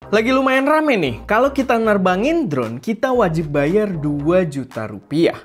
Lagi lumayan rame nih, kalau kita nerbangin drone, kita wajib bayar 2 juta rupiah.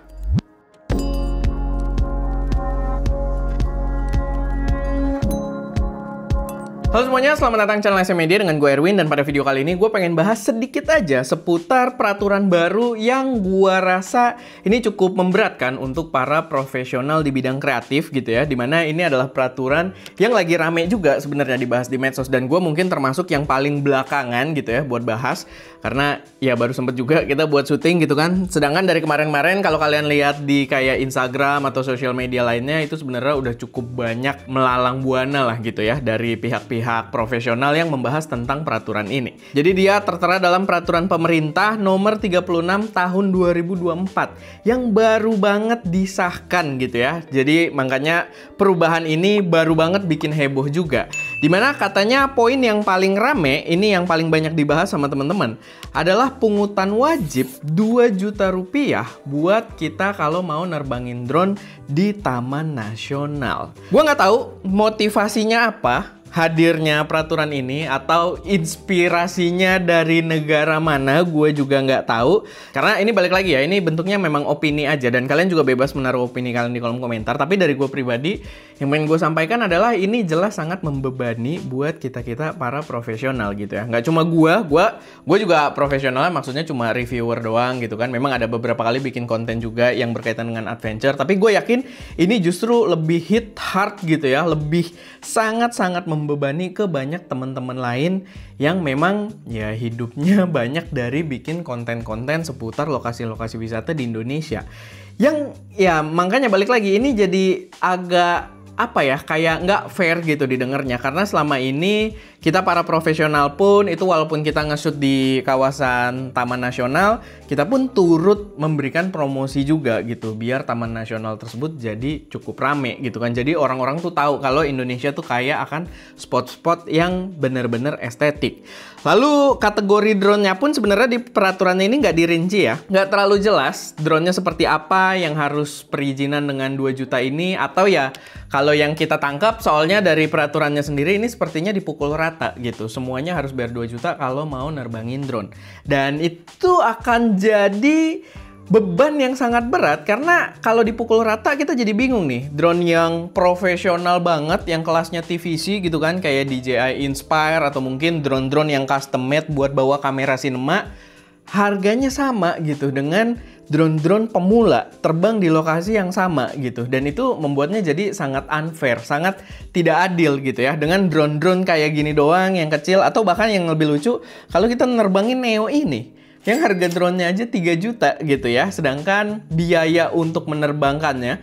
Halo semuanya, selamat datang di channel SM Media dengan gue Erwin. Dan pada video kali ini gue pengen bahas sedikit aja seputar peraturan baru yang gue rasa ini cukup memberatkan untuk para profesional di bidang kreatif gitu ya. Dimana ini adalah peraturan yang lagi rame juga sebenarnya dibahas di medsos. Dan gue mungkin termasuk yang paling belakangan gitu ya buat bahas. Karena ya baru sempet juga kita buat syuting gitu kan. Sedangkan dari kemarin-kemarin kalau kalian lihat di kayak Instagram atau sosial media lainnya, itu sebenarnya udah cukup banyak melalang buana lah gitu ya dari pihak-pihak profesional yang membahas tentang peraturan ini. Jadi dia tertera dalam peraturan pemerintah nomor 36 tahun 2024 yang baru banget disahkan gitu ya. Jadi makanya perubahan ini baru banget bikin heboh juga. Dimana katanya poin yang paling rame, ini yang paling banyak dibahas sama teman-teman, adalah pungutan wajib 2 juta rupiah buat kita kalau mau nerbangin drone di Taman Nasional. Gua nggak tahu motivasinya apa hadirnya peraturan ini atau inspirasinya dari negara mana, gue juga nggak tahu. Karena ini balik lagi ya, ini bentuknya memang opini aja dan kalian juga bebas menaruh opini kalian di kolom komentar. Tapi dari gue pribadi, yang pengen gue sampaikan adalah ini jelas sangat membebani buat kita-kita para profesional gitu ya. Nggak cuma gue juga profesionalnya maksudnya cuma reviewer doang gitu kan. Memang ada beberapa kali bikin konten juga yang berkaitan dengan adventure. Tapi gue yakin ini justru lebih hit hard gitu ya, lebih sangat-sangat membebani ke banyak teman-teman lain yang memang ya hidupnya banyak dari bikin konten-konten seputar lokasi-lokasi wisata di Indonesia. Yang ya makanya balik lagi ini jadi agak apa ya, kayak nggak fair gitu didengarnya. Karena selama ini kita para profesional pun itu walaupun kita nge-shoot di kawasan Taman Nasional, kita pun turut memberikan promosi juga gitu biar Taman Nasional tersebut jadi cukup rame gitu kan. Jadi orang-orang tuh tahu kalau Indonesia tuh kaya akan spot-spot yang bener-bener estetik. Lalu kategori drone-nya pun sebenarnya di peraturannya ini nggak dirinci ya. Nggak terlalu jelas drone-nya seperti apa yang harus perizinan dengan 2 juta ini. Atau ya kalau yang kita tangkap soalnya dari peraturannya sendiri ini sepertinya dipukul rata gitu. Semuanya harus bayar 2 juta kalau mau nerbangin drone. Dan itu akan jadi beban yang sangat berat karena kalau dipukul rata kita jadi bingung nih. Drone yang profesional banget, yang kelasnya TVC gitu kan, kayak DJI Inspire atau mungkin drone-drone yang custom made buat bawa kamera sinema, harganya sama gitu dengan drone-drone pemula terbang di lokasi yang sama gitu. Dan itu membuatnya jadi sangat unfair, sangat tidak adil gitu ya. Dengan drone-drone kayak gini doang yang kecil, atau bahkan yang lebih lucu kalau kita nerbangin Neo ini yang harga drone-nya aja 3 juta gitu ya. Sedangkan biaya untuk menerbangkannya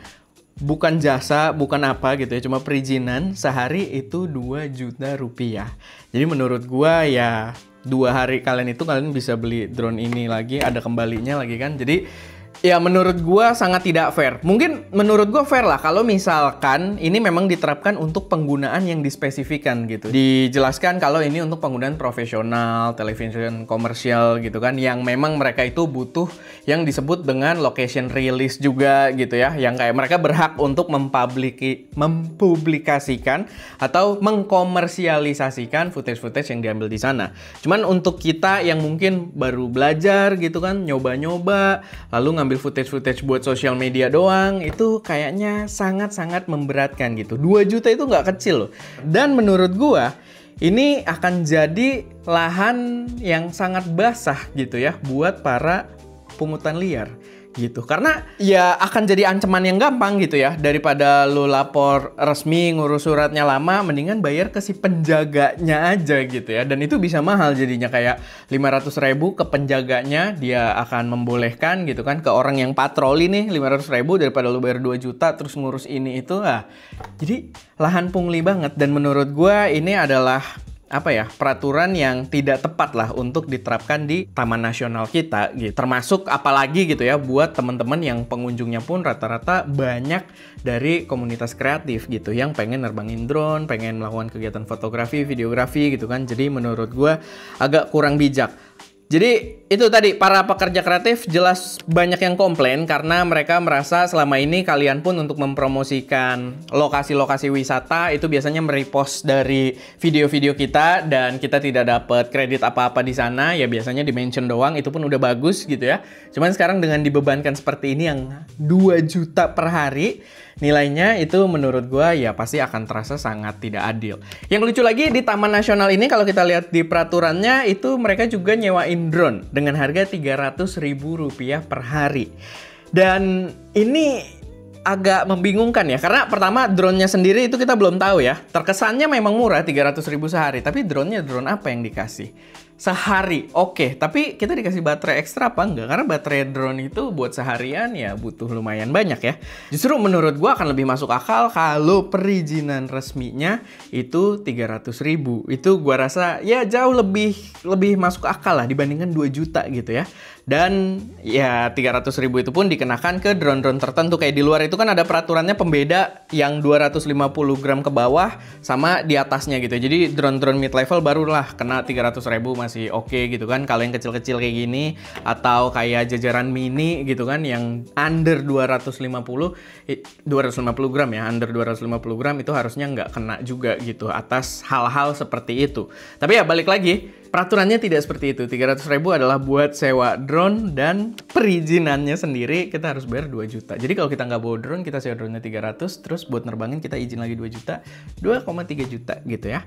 bukan jasa, bukan apa gitu ya, cuma perizinan sehari itu 2 juta rupiah. Jadi menurut gua ya 2 hari kalian bisa beli drone ini lagi, ada kembalinya lagi kan. Jadi ya menurut gua sangat tidak fair. Mungkin menurut gua fair lah kalau misalkan ini memang diterapkan untuk penggunaan yang dispesifikan gitu. Dijelaskan kalau ini untuk penggunaan profesional, television komersial gitu kan, yang memang mereka itu butuh yang disebut dengan location release juga gitu ya, yang kayak mereka berhak untuk mempublikasikan atau mengkomersialisasikan footage-footage yang diambil di sana. Cuman untuk kita yang mungkin baru belajar gitu kan, nyoba-nyoba lalu ngambil footage-footage buat sosial media doang, itu kayaknya sangat-sangat memberatkan gitu. 2 juta itu nggak kecil loh. Dan menurut gua ini akan jadi lahan yang sangat basah gitu ya buat para pungutan liar gitu. Karena ya akan jadi ancaman yang gampang gitu ya. Daripada lu lapor resmi ngurus suratnya lama, mendingan bayar ke si penjaganya aja gitu ya. Dan itu bisa mahal jadinya, kayak 500.000 ke penjaganya, dia akan membolehkan gitu kan. Ke orang yang patroli nih 500.000 daripada lu bayar 2 juta terus ngurus ini itu. Jadi lahan pungli banget. Dan menurut gua ini adalah apa ya, peraturan yang tidak tepat lah untuk diterapkan di Taman Nasional kita gitu. Termasuk apalagi gitu ya buat teman-teman yang pengunjungnya pun rata-rata banyak dari komunitas kreatif gitu yang pengen nerbangin drone, pengen melakukan kegiatan fotografi, videografi gitu kan. Jadi menurut gue agak kurang bijak. Jadi itu tadi, para pekerja kreatif jelas banyak yang komplain karena mereka merasa selama ini kalian pun untuk mempromosikan lokasi-lokasi wisata itu biasanya merepost dari video-video kita dan kita tidak dapat kredit apa-apa di sana, ya biasanya di-mention doang, itu pun udah bagus gitu ya. Cuman sekarang dengan dibebankan seperti ini yang 2 juta per hari, nilainya itu menurut gua ya pasti akan terasa sangat tidak adil. Yang lucu lagi di Taman Nasional ini kalau kita lihat di peraturannya itu mereka juga nyewain drone dengan harga Rp300.000 per hari. Dan ini agak membingungkan ya, karena pertama drone-nya sendiri itu kita belum tahu ya. Terkesannya memang murah 300.000 sehari, tapi drone-nya drone apa yang dikasih? Sehari, oke. Tapi kita dikasih baterai ekstra apa enggak? Karena baterai drone itu buat seharian ya butuh lumayan banyak ya. Justru menurut gua akan lebih masuk akal kalau perizinan resminya itu 300.000. Itu gua rasa ya jauh lebih masuk akal lah dibandingkan 2 juta gitu ya. Dan ya 300.000 itu pun dikenakan ke drone-drone tertentu. Kayak di luar itu kan ada peraturannya pembeda yang 250 gram ke bawah sama di atasnya gitu. Jadi drone-drone mid level barulah kena 300.000 masih oke gitu kan. Kalau yang kecil-kecil kayak gini atau kayak jajaran mini gitu kan yang under 250 gram ya, under 250 gram itu harusnya nggak kena juga gitu atas hal-hal seperti itu. Tapi ya balik lagi, peraturannya tidak seperti itu. 300.000 adalah buat sewa drone dan perizinannya sendiri kita harus bayar 2 juta. Jadi kalau kita nggak bawa drone, kita sewa drone-nya 300, terus buat nerbangin kita izin lagi 2 juta, 2,3 juta gitu ya.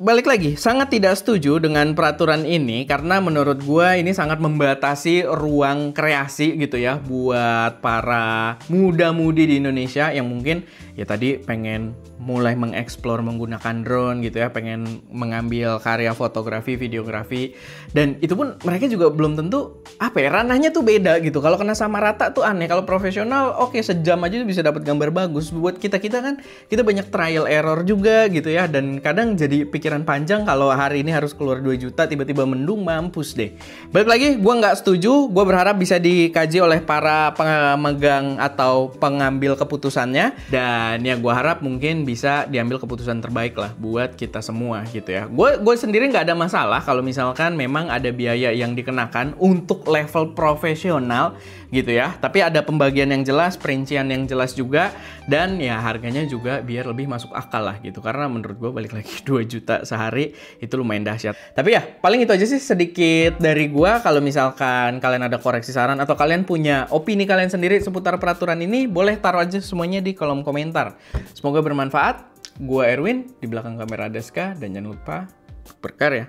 Balik lagi, sangat tidak setuju dengan peraturan ini karena menurut gua ini sangat membatasi ruang kreasi gitu ya buat para muda-mudi di Indonesia yang mungkin ya tadi pengen mulai mengeksplor menggunakan drone gitu ya, pengen mengambil karya fotografi, videografi, dan itu pun mereka juga belum tentu apa ya, ranahnya tuh beda gitu. Kalau kena sama rata tuh aneh. Kalau profesional oke, sejam aja bisa dapat gambar bagus. Buat kita kan kita banyak trial error juga gitu ya, dan kadang jadi pikiran panjang kalau hari ini harus keluar 2 juta tiba-tiba mendung, mampus deh. Balik lagi, gua nggak setuju. Gua berharap bisa dikaji oleh para pemegang atau pengambil keputusannya, dan ya gua harap mungkin bisa diambil keputusan terbaik lah buat kita semua gitu ya. Gue sendiri nggak ada masalah kalau misalkan memang ada biaya yang dikenakan untuk level profesional gitu ya. Tapi ada pembagian yang jelas, perincian yang jelas juga, dan ya harganya juga biar lebih masuk akal lah gitu. Karena menurut gue balik lagi 2 juta sehari itu lumayan dahsyat. Tapi ya paling itu aja sih sedikit dari gue. Kalau misalkan kalian ada koreksi saran atau kalian punya opini kalian sendiri seputar peraturan ini, boleh taruh aja semuanya di kolom komentar. Semoga bermanfaat. Gua Erwin, di belakang kamera Deska, dan jangan lupa berkarya.